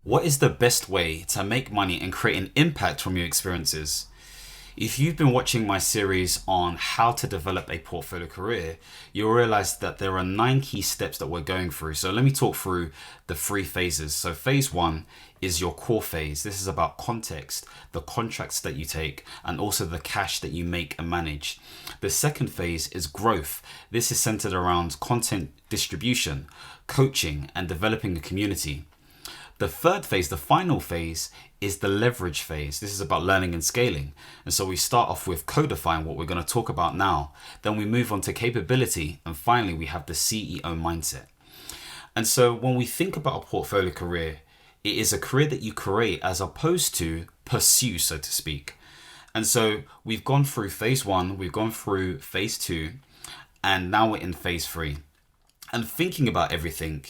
What is the best way to make money and create an impact from your experiences? If you've been watching my series on how to develop a portfolio career, you'll realize that there are 9 key steps that we're going through. So let me talk through the 3 phases. So phase 1 is your core phase. This is about context, the contracts that you take, and also the cash that you make and manage. The second phase is growth. This is centered around content distribution, coaching, and developing a community. The third phase, the final phase, is the leverage phase. This is about learning and scaling. And so we start off with codifying, what we're going to talk about now. Then we move on to capability. And finally, we have the CEO mindset. And so when we think about a portfolio career, it is a career that you create as opposed to pursue, so to speak. And so we've gone through phase 1, we've gone through phase 2, and now we're in phase 3. And thinking about everything,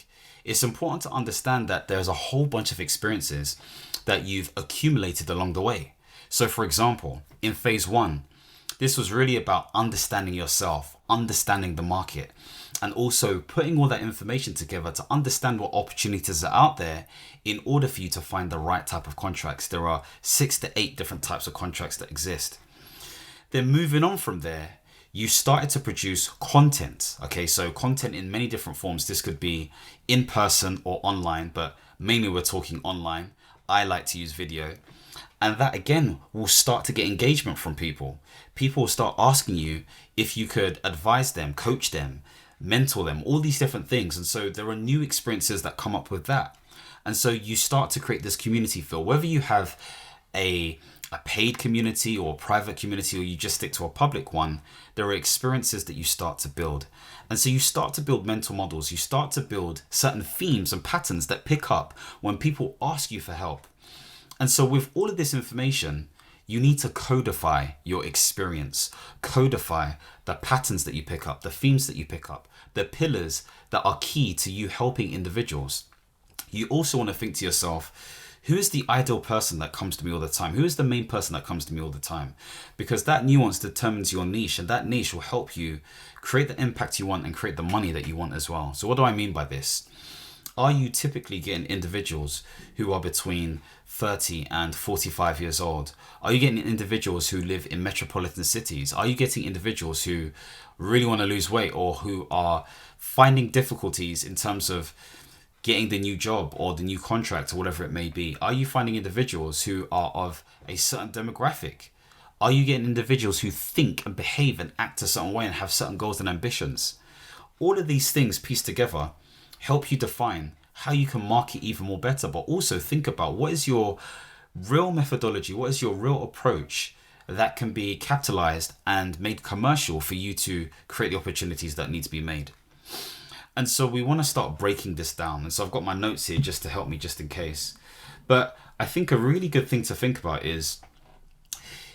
it's important to understand that there's a whole bunch of experiences that you've accumulated along the way. So for example, in phase 1, this was really about understanding yourself, understanding the market, and also putting all that information together to understand what opportunities are out there in order for you to find the right type of contracts. There are 6 to 8 different types of contracts that exist. Then moving on from there, you started to produce content. Okay, so content in many different forms. This could be in person or online, but mainly we're talking online. I like to use video. And that again will start to get engagement from people. People will start asking you if you could advise them, coach them, mentor them, all these different things. And so there are new experiences that come up with that. And so you start to create this community feel, whether you have a paid community or a private community, or you just stick to a public one, there are experiences that you start to build. And so you start to build mental models. You start to build certain themes and patterns that pick up when people ask you for help. And so with all of this information, you need to codify your experience, codify the patterns that you pick up, the themes that you pick up, the pillars that are key to you helping individuals. You also want to think to yourself, who is the ideal person that comes to me all the time? Who is the main person that comes to me all the time? Because that nuance determines your niche, and that niche will help you create the impact you want and create the money that you want as well. So what do I mean by this? Are you typically getting individuals who are between 30 and 45 years old? Are you getting individuals who live in metropolitan cities? Are you getting individuals who really want to lose weight or who are finding difficulties in terms of getting the new job or the new contract or whatever it may be? Are you finding individuals who are of a certain demographic? Are you getting individuals who think and behave and act a certain way and have certain goals and ambitions? All of these things pieced together help you define how you can market even more better, but also think about what is your real methodology, what is your real approach that can be capitalized and made commercial for you to create the opportunities that need to be made. And so we want to start breaking this down. And so I've got my notes here just to help me just in case. But I think a really good thing to think about is,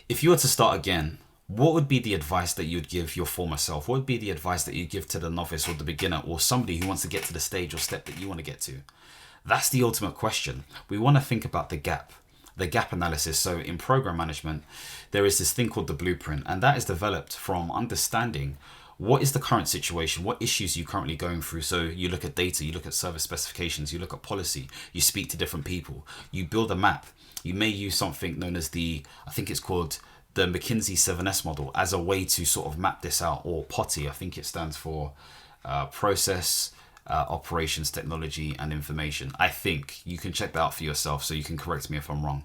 if you were to start again, what would be the advice that you'd give your former self? What would be the advice that you give to the novice or the beginner or somebody who wants to get to the stage or step that you want to get to? That's the ultimate question. We want to think about the gap analysis. So in program management, there is this thing called the blueprint, and that is developed from understanding what is the current situation, what issues are you currently going through. So you look at data, you look at service specifications, you look at policy, you speak to different people, you build a map. You may use something known as I think it's called the McKinsey 7S model as a way to sort of map this out, or POTI, I think it stands for process, operations, technology, and information. I think you can check that out for yourself, so you can correct me if I'm wrong.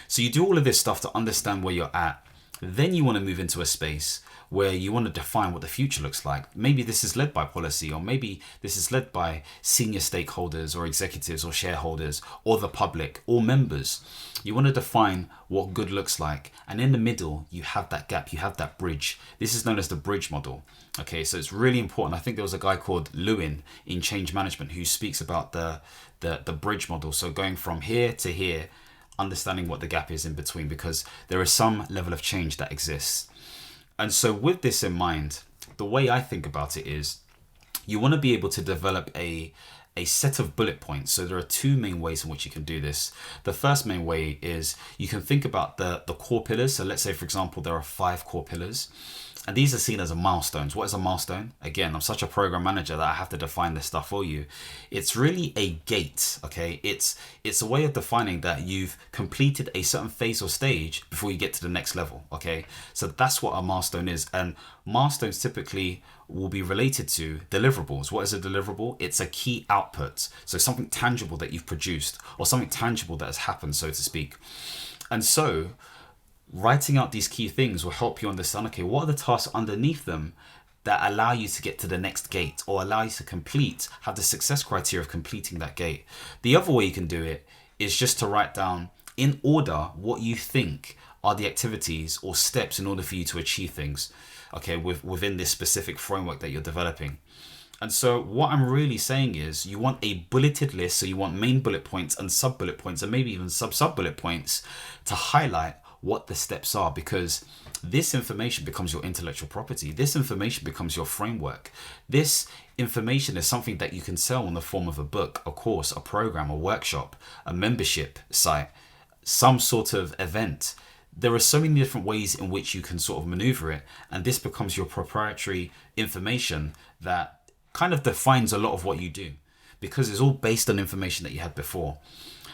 So you do all of this stuff to understand where you're at. Then you want to move into a space where you want to define what the future looks like. Maybe this is led by policy, or maybe this is led by senior stakeholders or executives or shareholders or the public or members. You want to define what good looks like. And in the middle, you have that gap, you have that bridge. This is known as the bridge model. Okay, so it's really important. I think there was a guy called Lewin in change management who speaks about the bridge model. So going from here to here, understanding what the gap is in between, because there is some level of change that exists. And so with this in mind, the way I think about it is, you want to be able to develop a a set of bullet points. So there are two main ways in which you can do this. The first main way is you can think about the core pillars. So let's say, for example, there are 5 core pillars. And these are seen as milestones. What is a milestone? Again, I'm such a program manager that I have to define this stuff for you. It's really a gate, okay? It's a way of defining that you've completed a certain phase or stage before you get to the next level, okay? So that's what a milestone is. And milestones typically will be related to deliverables. What is a deliverable? It's a key output. So something tangible that you've produced or something tangible that has happened, so to speak. And so writing out these key things will help you understand, okay, what are the tasks underneath them that allow you to get to the next gate or allow you to have the success criteria of completing that gate. The other way you can do it is just to write down in order what you think are the activities or steps in order for you to achieve things, okay, within this specific framework that you're developing. And so what I'm really saying is you want a bulleted list. So you want main bullet points and sub bullet points and maybe even sub bullet points to highlight what the steps are, because this information becomes your intellectual property. This information becomes your framework. This information is something that you can sell in the form of a book, a course, a program, a workshop, a membership site, some sort of event. There are so many different ways in which you can sort of maneuver it, and this becomes your proprietary information that kind of defines a lot of what you do, because it's all based on information that you had before.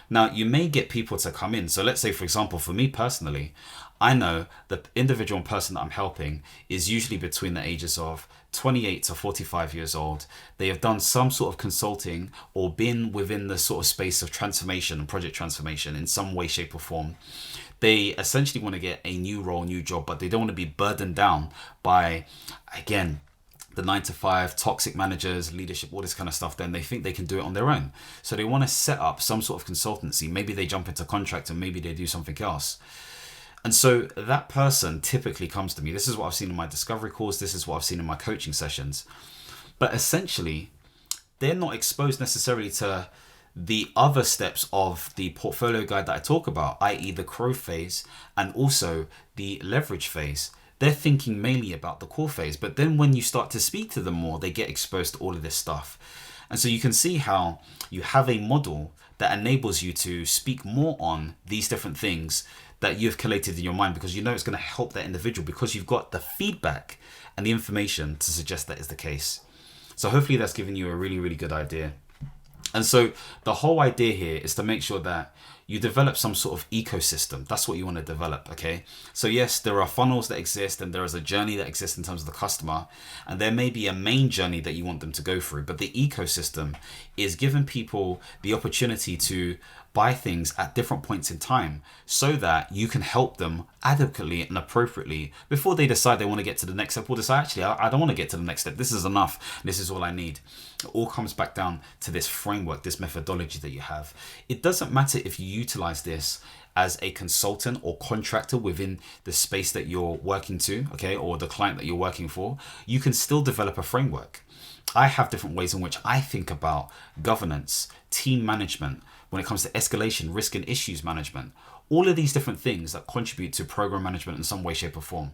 Now, you may get people to come in. So let's say, for example, for me personally, I know the individual person that I'm helping is usually between the ages of 28 to 45 years old. They have done some sort of consulting or been within the sort of space of transformation and project transformation in some way, shape or form. They essentially want to get a new role, new job, but they don't want to be burdened down by, again, the 9-to-5, toxic managers, leadership, all this kind of stuff. Then they think they can do it on their own. So they want to set up some sort of consultancy. Maybe they jump into contract and maybe they do something else. And so that person typically comes to me. This is what I've seen in my discovery calls. This is what I've seen in my coaching sessions. But essentially, they're not exposed necessarily to the other steps of the portfolio guide that I talk about, i.e. the growth phase and also the leverage phase. They're thinking mainly about the core phase, but then when you start to speak to them more, they get exposed to all of this stuff. And so you can see how you have a model that enables you to speak more on these different things that you've collated in your mind, because you know it's going to help that individual, because you've got the feedback and the information to suggest that is the case. So hopefully that's given you a really, really good idea. And so the whole idea here is to make sure that you develop some sort of ecosystem. That's what you want to develop, okay? So yes, there are funnels that exist and there is a journey that exists in terms of the customer, and there may be a main journey that you want them to go through, but the ecosystem is giving people the opportunity to buy things at different points in time so that you can help them adequately and appropriately before they decide they want to get to the next step or decide, actually, I don't want to get to the next step. This is enough. This is all I need. It all comes back down to this framework, this methodology that you have. It doesn't matter if you utilize this as a consultant or contractor within the space that you're working to, okay, or the client that you're working for. You can still develop a framework. I have different ways in which I think about governance, team management, when it comes to escalation, risk and issues management, all of these different things that contribute to program management in some way, shape or form.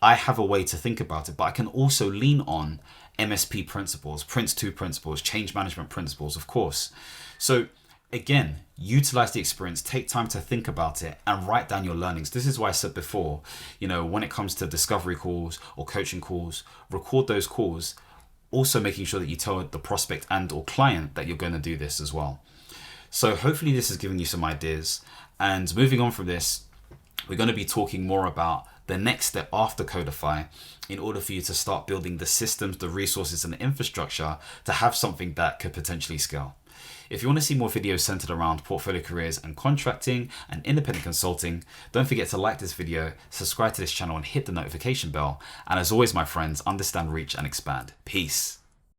I have a way to think about it, but I can also lean on MSP principles, Prince 2 principles, change management principles, of course. So again, utilize the experience, take time to think about it and write down your learnings. This is why I said before, when it comes to discovery calls or coaching calls, record those calls, also making sure that you tell the prospect and or client that you're going to do this as well. So hopefully this has given you some ideas. And moving on from this, we're going to be talking more about the next step after Codify in order for you to start building the systems, the resources and the infrastructure to have something that could potentially scale. If you want to see more videos centered around portfolio careers and contracting and independent consulting, don't forget to like this video, subscribe to this channel and hit the notification bell. And as always, my friends, understand, reach and expand. Peace.